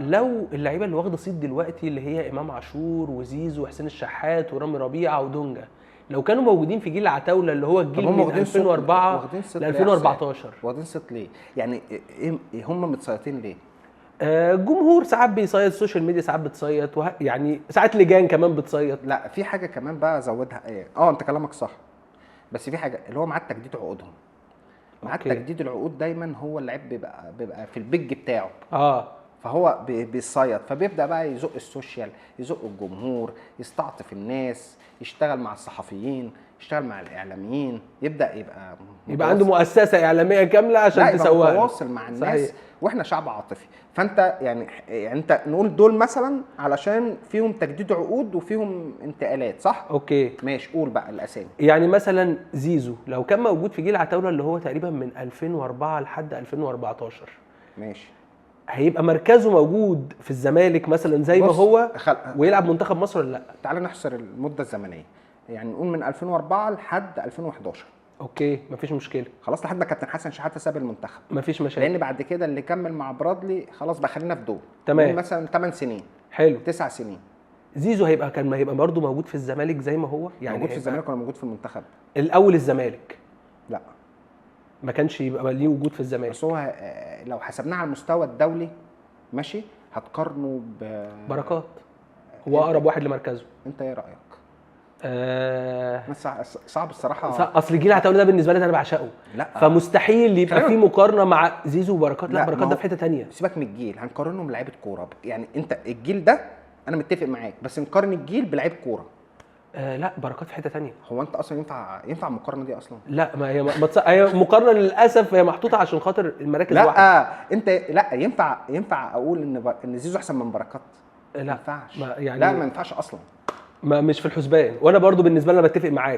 لو اللعيبه اللي واخده صيت دلوقتي اللي هي امام عاشور وزيزو وحسين الشحات ورامي ربيعه ودونجا، لو كانوا موجودين في جيل العتاوله اللي هو الجيل من 2004 ل 2014، واخدين صيت ليه؟ يعني هم متصيطين ليه؟ الجمهور ساعات بيصيط، السوشيال ميديا ساعات بتصيط، يعني ساعات لجان كمان بتصيط. لا في حاجه كمان بقى زودها انت كلامك صح، بس في حاجه اللي هو ميعاد تجديد عقودهم. ميعاد تجديد العقود دايما هو اللعيب بيبقى في البيج بتاعه، فهو بيصيط، فبيبدا بقى يزق السوشيال، يزق الجمهور، يستعطف الناس، يشتغل مع الصحفيين، يشتغل مع الاعلاميين، يبدا يبقى عنده مؤسسه اعلاميه كامله عشان تسوق، يتواصل مع الناس. صحيح. واحنا شعب عاطفي، فانت يعني انت نقول دول مثلا علشان فيهم تجديد عقود وفيهم انتقالات، صح؟ اوكي ماشي، قول بقى الاسامي. يعني مثلا زيزو لو كان موجود في جيل عتاوله اللي هو تقريبا من 2004 لحد 2014، ماشي، هيبقى مركزه موجود في الزمالك مثلا زي ما هو ويلعب منتخب مصر ولا لا؟ تعال نحصر المده الزمنيه، يعني نقول من 2004 لحد 2011. اوكي مفيش مشكله، خلاص، لحد ما كابتن حسن شحاته ساب المنتخب مفيش مشاكل، لان بعد كده اللي كمل مع برادلي خلاص بقى خلينا في دول. تمام، مثلا 8 سنين، حلو، 9 سنين. زيزو كان هيبقى برضه موجود في الزمالك زي ما هو، يعني موجود في الزمالك ولا موجود في المنتخب؟ الاول الزمالك، لا ما كانش يبقى ليه وجود في الزمالك، بس هو لو حسبناه على المستوى الدولي ماشي هتقارنه بركات، هو اقرب واحد لمركزه. انت ايه رايك؟ صعب الصراحه، اصل جيل العتاوله ده بالنسبه لي انا بعشقه، لا فمستحيل يبقى في مقارنه مع زيزو وبركات. لا بركات ده في حته ثانيه، سيبك من الجيل، هنقارنهم بلعيبه كوره. يعني انت الجيل ده انا متفق معاك، بس نقارن الجيل بلعيب كوره. لا بركات في حته ثانيه. هو انت اصلا ينفع المقارنه دي اصلا؟ لا ما هي هي مقارنه للاسف، هي محطوطه عشان خاطر المراكز لا واحده. انت لا ينفع اقول ان زيزو احسن من بركات؟ لا ما ينفعش، يعني لا ما ينفعش اصلا، مش في الحسبان، وانا برضو بالنسبه لي انا بتفق معاك.